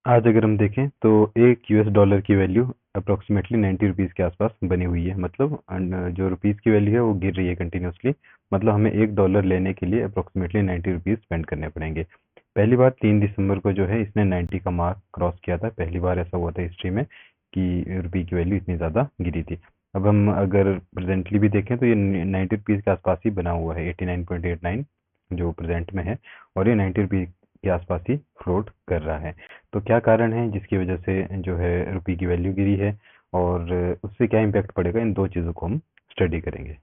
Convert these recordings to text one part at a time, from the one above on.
आज अगर हम देखें तो एक यूएस डॉलर की वैल्यू अप्रोक्सीमेटली 90 रुपीज़ के आसपास बनी हुई है। मतलब जो रुपीज़ की वैल्यू है वो गिर रही है कंटिन्यूसली। मतलब हमें एक डॉलर लेने के लिए अप्रोक्सीमेटली 90 रुपीज़ स्पेंड करने पड़ेंगे। पहली बार 3 दिसंबर को जो है इसने 90 का मार्क क्रॉस किया था। पहली बार ऐसा हुआ था हिस्ट्री में कि रुपये की वैल्यू इतनी ज़्यादा गिरी थी। अब हम अगर प्रेजेंटली भी देखें तो ये 90 रुपीज़ के आसपास ही बना हुआ है, 89.89 जो प्रेजेंट में है। और ये 90 रुपीज़ के आसपास ही फ्लोट कर रहा है। तो क्या कारण है जिसकी वजह से जो है रुपये की वैल्यू गिरी है, और उससे क्या इम्पैक्ट पड़ेगा, इन दो चीज़ों को हम स्टडी करेंगे।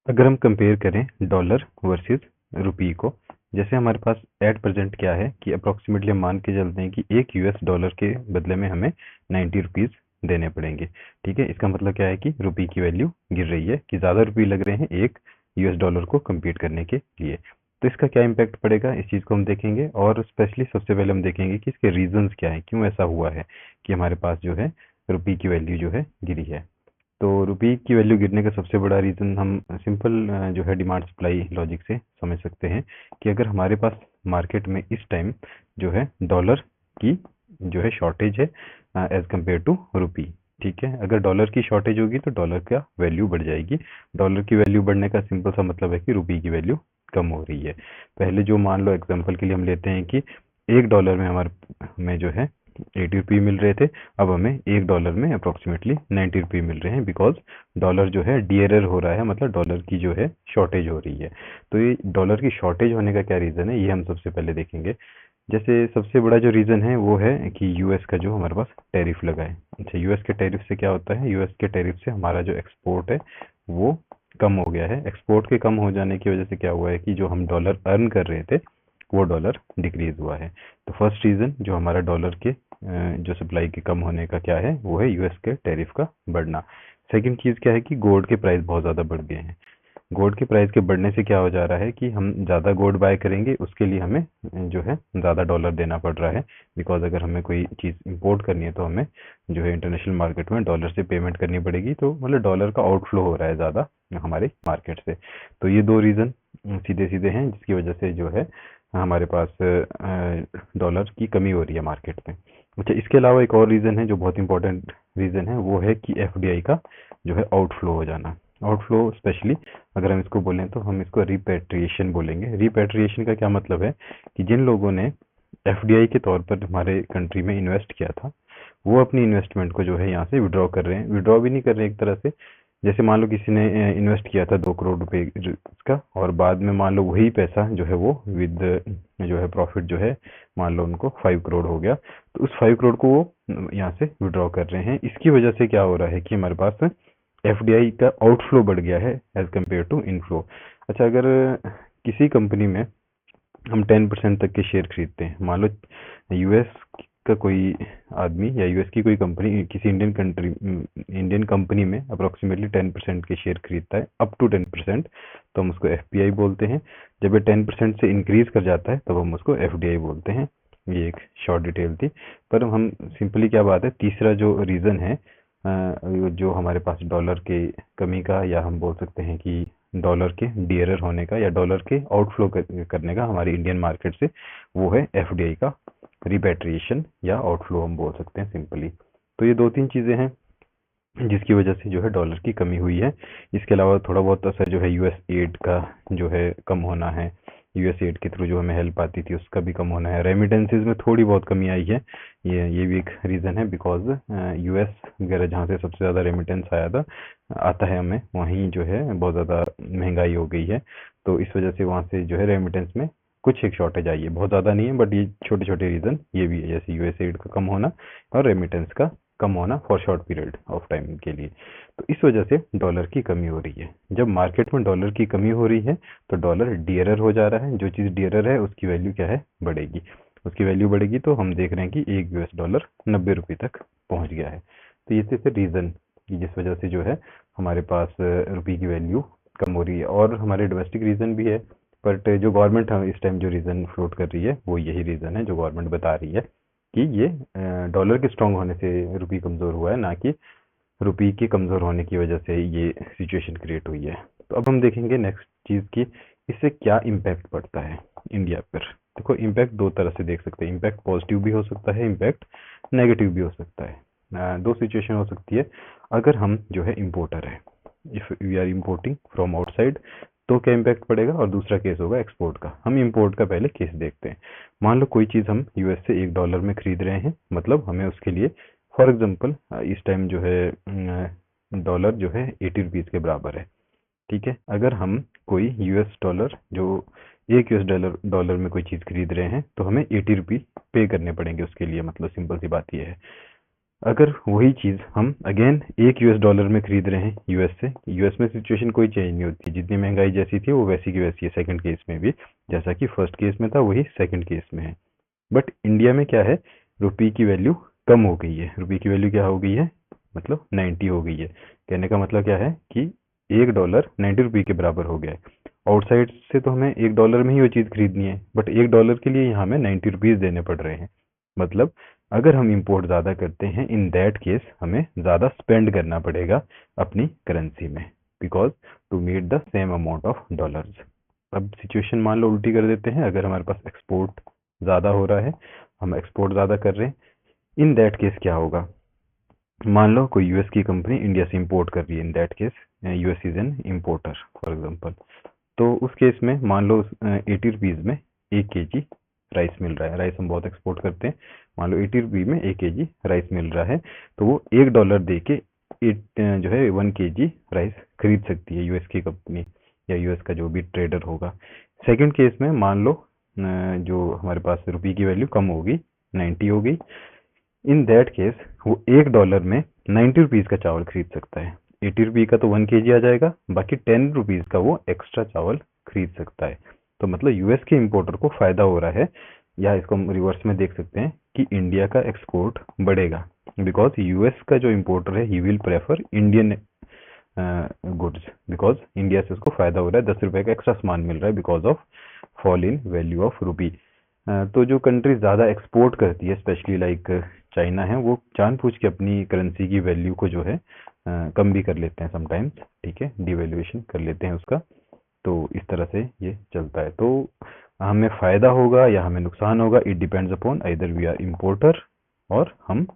अगर हम कंपेयर करें डॉलर वर्सेस रुपये को, जैसे हमारे पास एट प्रेजेंट क्या है कि अप्रोक्सीमेटली हम मान के चलते हैं कि एक यूएस डॉलर के बदले में हमें 90 रुपीज़ देने पड़ेंगे। ठीक है, इसका मतलब क्या है कि रुपये की वैल्यू गिर रही है, कि ज़्यादा रुपये लग रहे हैं एक यूएस डॉलर को कम्पीट करने के लिए। तो इसका क्या इम्पैक्ट पड़ेगा, इस चीज़ को हम देखेंगे। और स्पेशली सबसे पहले हम देखेंगे कि इसके रीजंस क्या है, क्यों ऐसा हुआ है कि हमारे पास जो है रुपये की वैल्यू जो है गिरी है। तो रुपये की वैल्यू गिरने का सबसे बड़ा रीज़न हम सिंपल जो है डिमांड सप्लाई लॉजिक से समझ सकते हैं कि अगर हमारे पास मार्केट में इस टाइम जो है डॉलर की जो है शॉर्टेज है एज कम्पेयर टू रुपी। ठीक है, अगर डॉलर की शॉर्टेज होगी तो डॉलर का वैल्यू बढ़ जाएगी। डॉलर की वैल्यू बढ़ने का सिंपल सा मतलब है कि रुपये की वैल्यू कम हो रही है। पहले जो मान लो एग्जांपल के लिए हम लेते हैं कि एक डॉलर में हमारे में जो है 80 रुपये मिल रहे थे, अब हमें एक डॉलर में अप्रोक्सीमेटली 90 रुपये मिल रहे हैं, बिकॉज डॉलर जो है डियरर हो रहा है, मतलब डॉलर की जो है शॉर्टेज हो रही है। तो ये डॉलर की शॉर्टेज होने का क्या रीज़न है, ये हम सबसे पहले देखेंगे। जैसे सबसे बड़ा जो रीज़न है वो है कि यूएस का जो हमारे पास टैरिफ लगा है। अच्छा, यूएस के टैरिफ से क्या होता है, यूएस के टैरिफ से हमारा जो एक्सपोर्ट है वो कम हो गया है। एक्सपोर्ट के कम हो जाने की वजह से क्या हुआ है कि जो हम डॉलर अर्न कर रहे थे वो डॉलर डिक्रीज हुआ है। तो फर्स्ट रीज़न जो हमारा डॉलर के जो सप्लाई के कम होने का क्या है, वो है यूएस के टैरिफ का बढ़ना। सेकंड चीज़ क्या है कि गोल्ड के प्राइस बहुत ज़्यादा बढ़ गए हैं। गोल्ड के प्राइस के बढ़ने से क्या हो जा रहा है कि हम ज़्यादा गोल्ड बाय करेंगे, उसके लिए हमें जो है ज़्यादा डॉलर देना पड़ रहा है। बिकॉज अगर हमें कोई चीज़ इंपोर्ट करनी है तो हमें जो है इंटरनेशनल मार्केट में डॉलर से पेमेंट करनी पड़ेगी। तो मतलब डॉलर का आउटफ्लो हो रहा है ज़्यादा हमारे मार्केट से। तो ये दो रीज़न सीधे सीधे हैं जिसकी वजह से जो है हमारे पास डॉलर की कमी हो रही है मार्केट में। अच्छा, इसके अलावा एक और रीज़न है जो बहुत इंपॉर्टेंट रीज़न है, वो है कि एफडीआई का जो है आउटफ्लो हो जाना। आउटफ्लो स्पेशली अगर हम इसको बोलें तो हम इसको रिपेट्रिएशन बोलेंगे। रिपेट्रिएशन का क्या मतलब है कि जिन लोगों ने एफडीआई के तौर पर हमारे कंट्री में इन्वेस्ट किया था, वो अपनी इन्वेस्टमेंट को जो है यहाँ से विड्रॉ कर रहे हैं। विड्रॉ भी नहीं कर रहे हैं एक तरह से, जैसे मान लो किसी ने इन्वेस्ट किया था 2 करोड़ रुपए का, और बाद में मान लो वही पैसा जो है वो विद जो है प्रॉफिट जो है मान लो उनको 5 करोड़ हो गया, तो उस 5 करोड़ को वो यहाँ से विड्रॉ कर रहे हैं। इसकी वजह से क्या हो रहा है कि हमारे पास एफडीआई का आउटफ्लो बढ़ गया है एज कम्पेयर टू इनफ्लो। अच्छा, अगर किसी कंपनी में हम 10% तक के शेयर खरीदते हैं, मान लो यूएस का कोई आदमी या यूएस की कोई कंपनी किसी इंडियन कंपनी में अप्रोक्सीमेटली 10% के शेयर खरीदता है, अप टू 10%, तो हम उसको एफपीआई बोलते हैं। जब ये 10% से इंक्रीज कर जाता है तब हम उसको एफडीआई बोलते हैं। ये एक शॉर्ट डिटेल थी, पर हम सिंपली क्या बात है, तीसरा जो रीज़न है जो हमारे पास डॉलर के कमी का, या हम बोल सकते हैं कि डॉलर के डियरर होने का या डॉलर के आउटफ्लो करने का हमारी इंडियन मार्केट से, वो है एफडीआई का रिपेट्रिएशन या आउटफ्लो हम बोल सकते हैं सिंपली। तो ये दो तीन चीज़ें हैं जिसकी वजह से जो है डॉलर की कमी हुई है। इसके अलावा थोड़ा बहुत असर जो है यूएस एड का जो है कम होना है, यूएस एड के थ्रू जो हमें हेल्प आती थी उसका भी कम होना है। रेमिटेंसेज में थोड़ी बहुत कमी आई है, ये भी एक रीज़न है, बिकॉज यूएस वगैरह जहाँ से सबसे ज़्यादा रेमिटेंस आया था आता है हमें, वहीं जो है बहुत ज़्यादा महंगाई हो गई है। तो इस वजह से वहाँ से जो है रेमिटेंस में कुछ एक शॉर्टेज आई है, बहुत ज़्यादा नहीं है, बट ये छोटे छोटे रीज़न ये भी है, जैसे यूएस एड का कम होना और रेमिटेंस का कम होना for short period of time के लिए। तो इस वजह से डॉलर की कमी हो रही है। जब मार्केट में डॉलर की कमी हो रही है तो डॉलर डियरर हो जा रहा है। जो चीज़ डियरर है उसकी वैल्यू क्या है, बढ़ेगी। उसकी वैल्यू बढ़ेगी तो हम देख रहे हैं कि एक यूएस डॉलर 90 रुपये तक पहुंच गया है। तो ये सिर्फ रीज़न कि जिस वजह से जो है हमारे पास रुपये की वैल्यू कम हो रही है। और हमारे डोमेस्टिक रीज़न भी है, बट जो गवर्नमेंट इस टाइम जो रीज़न फ्लोट कर रही है वो यही रीज़न है जो गवर्नमेंट बता रही है कि ये डॉलर के स्ट्रांग होने से रुपये कमज़ोर हुआ है, ना कि रुपये के कमज़ोर होने की वजह से ये सिचुएशन क्रिएट हुई है। तो अब हम देखेंगे नेक्स्ट चीज़ की इससे क्या इम्पैक्ट पड़ता है इंडिया पर। देखो इम्पैक्ट दो तरह से देख सकते हैं, इम्पैक्ट पॉजिटिव भी हो सकता है, इम्पैक्ट नेगेटिव भी हो सकता है। दो सिचुएशन हो सकती है। अगर हम जो है इम्पोर्टर है, if we are importing from outside, तो क्या इम्पैक्ट पड़ेगा, और दूसरा केस होगा एक्सपोर्ट का। हम इम्पोर्ट का पहले केस देखते हैं। मान लो कोई चीज़ हम यूएस से $1 में खरीद रहे हैं, मतलब हमें उसके लिए फॉर एग्जांपल इस टाइम जो है डॉलर जो है 80 रुपीज़ के बराबर है। ठीक है, अगर हम कोई यूएस डॉलर जो एक यूएस डॉलर डॉलर में कोई चीज़ खरीद रहे हैं, तो हमें 80 रुपीज़ पे करने पड़ेंगे उसके लिए। मतलब सिंपल सी बात ये है। अगर वही चीज़ हम अगेन एक यूएस डॉलर में खरीद रहे हैं यूएस से, यूएस में सिचुएशन कोई चेंज नहीं होती, जितनी महंगाई जैसी थी वो वैसी की वैसी है सेकंड केस में भी, जैसा कि फर्स्ट केस में था वही सेकंड केस में है। बट इंडिया में क्या है, रुपये की वैल्यू कम हो गई है। रुपये की वैल्यू क्या हो गई है, मतलब 90 हो गई है। कहने का मतलब क्या है कि $1 90 रुपये के बराबर हो गया है। आउटसाइड से तो हमें $1 में ही वो चीज़ खरीदनी है, बट $1 के लिए यहाँ हमें 90 रुपीज़ देने पड़ रहे हैं। मतलब अगर हम इंपोर्ट ज़्यादा करते हैं, इन दैट केस हमें ज़्यादा स्पेंड करना पड़ेगा अपनी करेंसी में, because to meet the same amount of dollars. अब सिचुएशन मान लो उल्टी कर देते हैं। अगर हमारे पास एक्सपोर्ट ज़्यादा हो रहा है, हम एक्सपोर्ट ज़्यादा कर रहे हैं, इन दैट केस क्या होगा, मान लो कोई यूएस की कंपनी इंडिया से इंपोर्ट कर रही है, in that case US is an importer for example. तो उस केस में मान लो 80 रुपीज़ में 1 kg राइस मिल रहा है। राइस हम बहुत एक्सपोर्ट करते हैं। मान लो 80 रुपये में 1 kg राइस मिल रहा है, तो वो $1 दे के जो है 1 kg राइस खरीद सकती है यूएस की कंपनी या यूएस का जो भी ट्रेडर होगा। सेकंड केस में मान लो जो हमारे पास रुपये की वैल्यू कम होगी, 90 हो गई। इन दैट केस वो $1 में 90 रुपीज़ का चावल खरीद सकता है। 80 रुपये का तो 1 kg आ जाएगा, बाकी 10 रुपीज़ का वो एक्स्ट्रा चावल खरीद सकता है। तो मतलब यूएस के इम्पोर्टर को फायदा हो रहा है, या इसको हम रिवर्स में देख सकते हैं कि इंडिया का एक्सपोर्ट बढ़ेगा, बिकॉज यूएस का जो इम्पोर्टर है he will prefer Indian goods, because India से उसको फायदा हो रहा है, 10 रुपए का एक्स्ट्रा सामान मिल रहा है because of fall in value of rupee. तो जो कंट्री ज़्यादा एक्सपोर्ट करती है, स्पेशली लाइक चाइना है, वो जानबूझ के अपनी करेंसी की वैल्यू को जो है कम भी कर लेते हैं समटाइम्स। ठीक है, डिवैल्यूएशन कर लेते हैं उसका। तो इस तरह से ये चलता है। तो हमें फ़ायदा होगा या हमें नुकसान होगा, it depends upon either we are importer और हम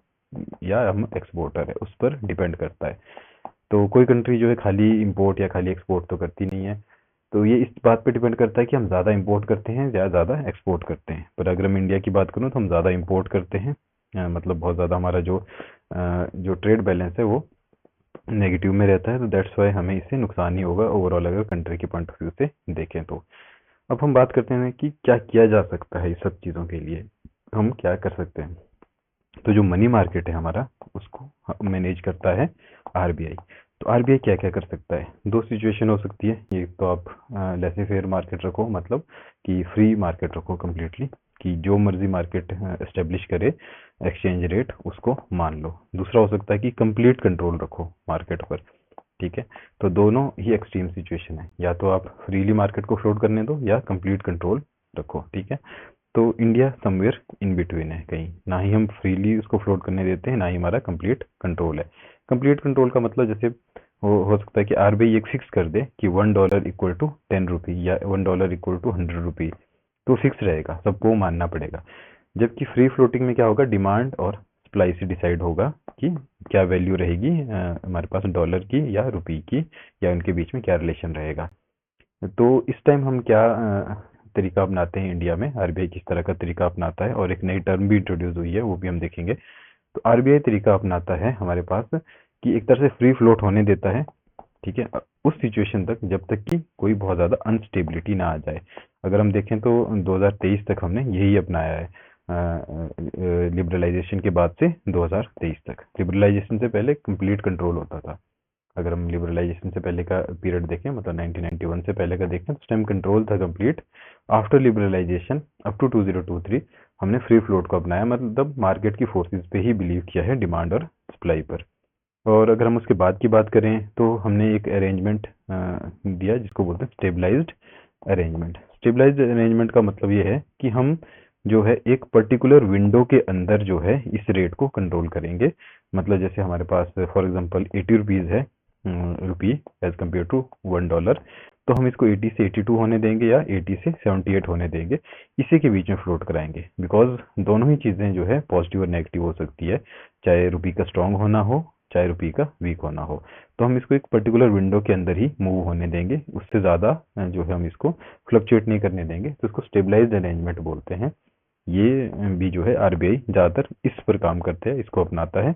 एक्सपोर्टर है, उस पर डिपेंड करता है। तो कोई कंट्री जो है खाली इंपोर्ट या खाली एक्सपोर्ट तो करती नहीं है। तो ये इस बात पे डिपेंड करता है कि हम ज़्यादा इंपोर्ट करते हैं या ज़्यादा एक्सपोर्ट करते हैं। पर अगर हम इंडिया की बात करूँ तो हम ज़्यादा इंपोर्ट करते हैं। मतलब बहुत ज़्यादा हमारा जो ट्रेड बैलेंस है वो नेगेटिव में रहता है। तो दैट्स वाई हमें इससे नुकसान ही होगा ओवरऑल, अगर कंट्री के पॉइंट ऑफ व्यू से देखें तो। अब हम बात करते हैं कि क्या किया जा सकता है इस सब चीज़ों के लिए, हम क्या कर सकते हैं। तो जो मनी मार्केट है हमारा, उसको मैनेज करता है आरबीआई। तो आरबीआई क्या क्या कर सकता है, दो सिचुएशन हो सकती है। ये तो आप लेसे फेयर मार्केट रखो, मतलब कि फ्री मार्केट रखो कम्प्लीटली, कि जो मर्जी मार्केट एस्टेब्लिश करे एक्सचेंज रेट उसको मान लो। दूसरा हो सकता है कि कंप्लीट कंट्रोल रखो मार्केट पर। ठीक है, तो दोनों ही एक्सट्रीम सिचुएशन है, या तो आप फ्रीली मार्केट को फ्लोट करने दो या कंप्लीट कंट्रोल रखो। ठीक है, तो इंडिया समवेयर इन बिटवीन है कहीं, ना ही हम फ्रीली उसको फ्लोट करने देते हैं, ना ही हमारा कंप्लीट कंट्रोल है। कंप्लीट कंट्रोल का मतलब जैसे हो सकता है कि आरबीआई एक फिक्स कर दे कि $1 इक्वल टू 10 रुपी या $1 इक्वल टू 100 रुपी, तो फिक्स रहेगा, सबको मानना पड़ेगा। जबकि फ्री फ्लोटिंग में क्या होगा, डिमांड और सप्लाई से डिसाइड होगा कि क्या वैल्यू रहेगी हमारे पास डॉलर की या रुपी की, या उनके बीच में क्या रिलेशन रहेगा। तो इस टाइम हम क्या तरीका अपनाते हैं इंडिया में, आरबीआई किस तरह का तरीका अपनाता है, और एक नई टर्म भी इंट्रोड्यूस हुई है, वो भी हम देखेंगे। तो आरबीआई तरीका अपनाता है हमारे पास कि एक तरह से फ्री फ्लोट होने देता है। ठीक है, उस सिचुएशन तक जब तक कि कोई बहुत ज़्यादा अनस्टेबिलिटी ना आ जाए। अगर हम देखें तो 2023 तक हमने यही अपनाया है, लिबरलाइजेशन के बाद से 2023 तक। लिबरलाइजेशन से पहले कंप्लीट कंट्रोल होता था। अगर हम लिबरलाइजेशन से पहले का पीरियड देखें, मतलब 1991 से पहले का देखें, तो उस टाइम कंट्रोल था complete. After liberalisation up to 2023 हमने फ्री फ्लोट को अपनाया, मतलब मार्केट की फोर्सेस पे ही बिलीव किया है, डिमांड और सप्लाई पर। और अगर हम उसके बाद की बात करें तो हमने एक अरेंजमेंट दिया जिसको बोलते हैं स्टेबलाइज्ड अरेंजमेंट। स्टेबलाइज्ड अरेंजमेंट का मतलब ये है कि हम जो है एक पर्टिकुलर विंडो के अंदर जो है इस रेट को कंट्रोल करेंगे। मतलब जैसे हमारे पास फॉर एग्जांपल 80 रुपीज़ है रुपी एज कम्पेयर टू $1, तो हम इसको 80 से 82 होने देंगे या 80 से 78 होने देंगे, इसी के बीच में फ्लोट कराएंगे, बिकॉज दोनों ही चीज़ें जो है पॉजिटिव और नेगेटिव हो सकती है, चाहे रुपये का स्ट्रांग होना हो चाहे रुपये का वीक होना हो। तो हम इसको एक पर्टिकुलर विंडो के अंदर ही मूव होने देंगे, उससे ज़्यादा जो है हम इसको फ्लक्चुएट नहीं करने देंगे, तो इसको स्टेबलाइज्ड अरेंजमेंट बोलते हैं। ये भी जो है आरबीआई ज़्यादातर इस पर काम करते हैं, इसको अपनाता है।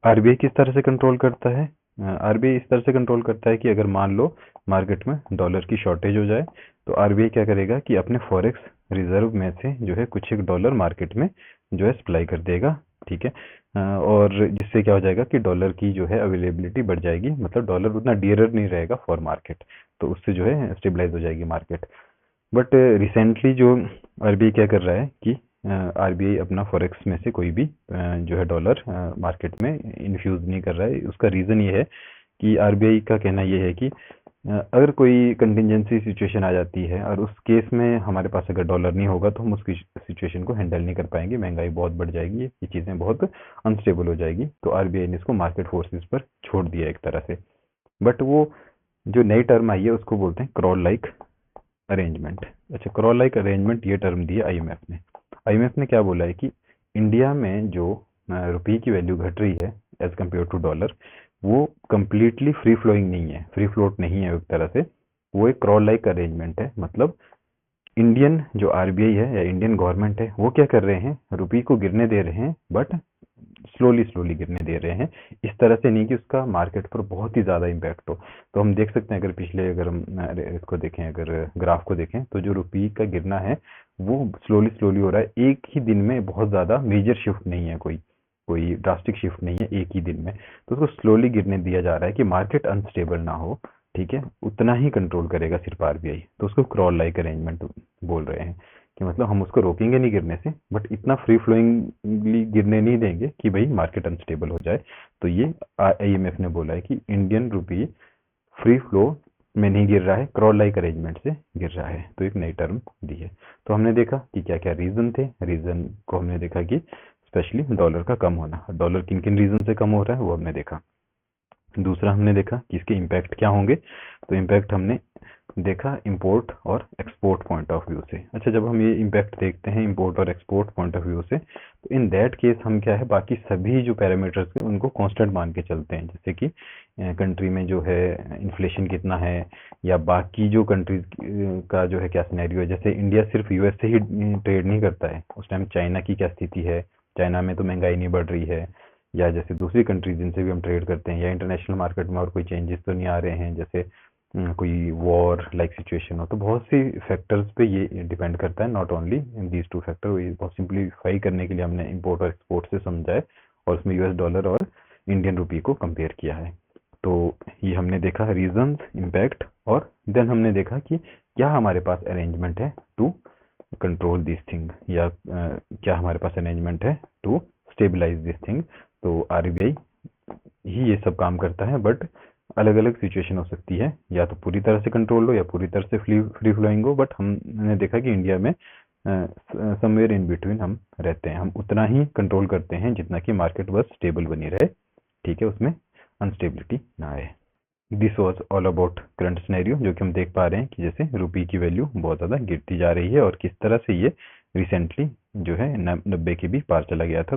आरबीआई किस तरह से कंट्रोल करता है? आरबीआई इस तरह से कंट्रोल करता है कि अगर मान लो मार्केट में डॉलर की शॉर्टेज हो जाए, तो आरबीआई क्या करेगा कि अपने फॉरेक्स रिजर्व में से जो है कुछ एक डॉलर मार्केट में जो है सप्लाई कर देगा, ठीक है। और जिससे क्या हो जाएगा कि डॉलर की जो है अवेलेबिलिटी बढ़ जाएगी, मतलब डॉलर उतना डियरर नहीं रहेगा फॉर मार्केट, तो उससे जो है स्टेबलाइज हो जाएगी मार्केट। बट रिसेंटली जो आरबीआई क्या कर रहा है कि आरबीआई अपना फॉरेक्स में से कोई भी जो है डॉलर मार्केट में इन्फ्यूज नहीं कर रहा है। उसका रीज़न ये है कि आरबीआई का कहना ये है कि अगर कोई कंटिजेंसी सिचुएशन आ जाती है और उस केस में हमारे पास अगर डॉलर नहीं होगा तो हम उसकी सिचुएशन को हैंडल नहीं कर पाएंगे, महंगाई बहुत बढ़ जाएगी, ये चीज़ें बहुत अनस्टेबल हो जाएगी, तो आरबीआई ने इसको मार्केट फोर्सेस पर छोड़ दिया एक तरह से। बट वो जो नई टर्म आई है उसको बोलते हैं क्रॉल लाइक अरेंजमेंट। अच्छा, क्रॉल लाइक अरेंजमेंट ये टर्म दी है आईएमएफ ने। आईएमएफ ने क्या बोला है कि इंडिया में जो रुपये की वैल्यू घट रही है एज कम्पेयर टू डॉलर, वो कम्प्लीटली फ्री फ्लोइंग नहीं है, फ्री फ्लोट नहीं है एक तरह से, वो एक क्रॉल लाइक अरेंजमेंट है। मतलब इंडियन जो आरबीआई है या इंडियन गवर्नमेंट है वो क्या कर रहे हैं, रुपये को गिरने दे रहे हैं, बट स्लोली स्लोली गिरने दे रहे हैं, इस तरह से नहीं कि उसका मार्केट पर बहुत ही ज़्यादा इम्पैक्ट हो। तो हम देख सकते हैं, अगर पिछले अगर हम इसको देखें, अगर ग्राफ को देखें, तो जो रुपये का गिरना है वो स्लोली स्लोली हो रहा है, एक ही दिन में बहुत ज़्यादा मेजर शिफ्ट नहीं है, कोई कोई ड्रास्टिक शिफ्ट नहीं है एक ही दिन में, तो उसको स्लोली गिरने दिया जा रहा है कि मार्केट अनस्टेबल ना हो, ठीक है, उतना ही कंट्रोल करेगा सिर्फ आरबीआई। तो उसको क्रॉल लाइक अरेंजमेंट बोल रहे हैं कि मतलब हम उसको रोकेंगे नहीं गिरने से, बट इतना फ्री फ्लोइंगली गिरने नहीं देंगे कि भाई मार्केट अनस्टेबल हो जाए। तो ये आईएमएफ ने बोला है कि इंडियन रुपी फ्री फ्लो में नहीं गिर रहा है, क्रॉल लाइक अरेंजमेंट से गिर रहा है। तो एक नई टर्म दी है। तो हमने देखा कि क्या क्या रीजन थे, रीजन को हमने देखा कि स्पेशली डॉलर का कम होना, डॉलर किन किन रीजन से कम हो रहा है वो हमने देखा। दूसरा हमने देखा कि इसके इम्पैक्ट क्या होंगे, तो इम्पैक्ट हमने देखा इंपोर्ट और एक्सपोर्ट पॉइंट ऑफ व्यू से। अच्छा, जब हम ये इम्पैक्ट देखते हैं इंपोर्ट और एक्सपोर्ट पॉइंट ऑफ व्यू से, तो इन दैट केस हम क्या है, बाकी सभी जो पैरामीटर्स हैं उनको कांस्टेंट मान के चलते हैं, जैसे कि कंट्री में जो है इन्फ्लेशन कितना है, या बाकी जो कंट्रीज का जो है क्या सिनेरियो है। जैसे इंडिया सिर्फ यूएस से ही ट्रेड नहीं करता है, उस टाइम चाइना की क्या स्थिति है, चाइना में तो महंगाई नहीं बढ़ रही है, या जैसे दूसरी कंट्रीज जिनसे भी हम ट्रेड करते हैं, या इंटरनेशनल मार्केट में और कोई चेंजेस तो नहीं आ रहे हैं, जैसे कोई वॉर लाइक सिचुएशन हो। तो बहुत सी फैक्टर्स पे ये डिपेंड करता है, not only these two factor. बहुत सिंप्लीफाई करने के लिए हमने इंपोर्ट और एक्सपोर्ट से समझा है, और उसमें यूएस डॉलर और इंडियन रुपये को कंपेयर किया है। तो ये हमने देखा रीजंस, इम्पैक्ट, और देन हमने देखा कि क्या हमारे पास अरेंजमेंट है टू कंट्रोल दिस थिंग, या क्या हमारे पास अरेंजमेंट है टू स्टेबलाइज दिस थिंग। तो आरबीआई ही ये सब काम करता है, बट अलग अलग सिचुएशन हो सकती है, या तो पूरी तरह से कंट्रोल हो या पूरी तरह से फ्री फ्लोइंग हो। बट हमने देखा कि इंडिया में समवेयर इन बिटवीन हम रहते हैं, हम उतना ही कंट्रोल करते हैं जितना कि मार्केट बस स्टेबल बनी रहे, ठीक है, उसमें अनस्टेबिलिटी ना आए। This was all about current scenario, जो कि हम देख पा रहे हैं कि जैसे रुपये की वैल्यू बहुत ज़्यादा गिरती जा रही है, और किस तरह से ये रिसेंटली जो है 90 के भी पार चला गया था।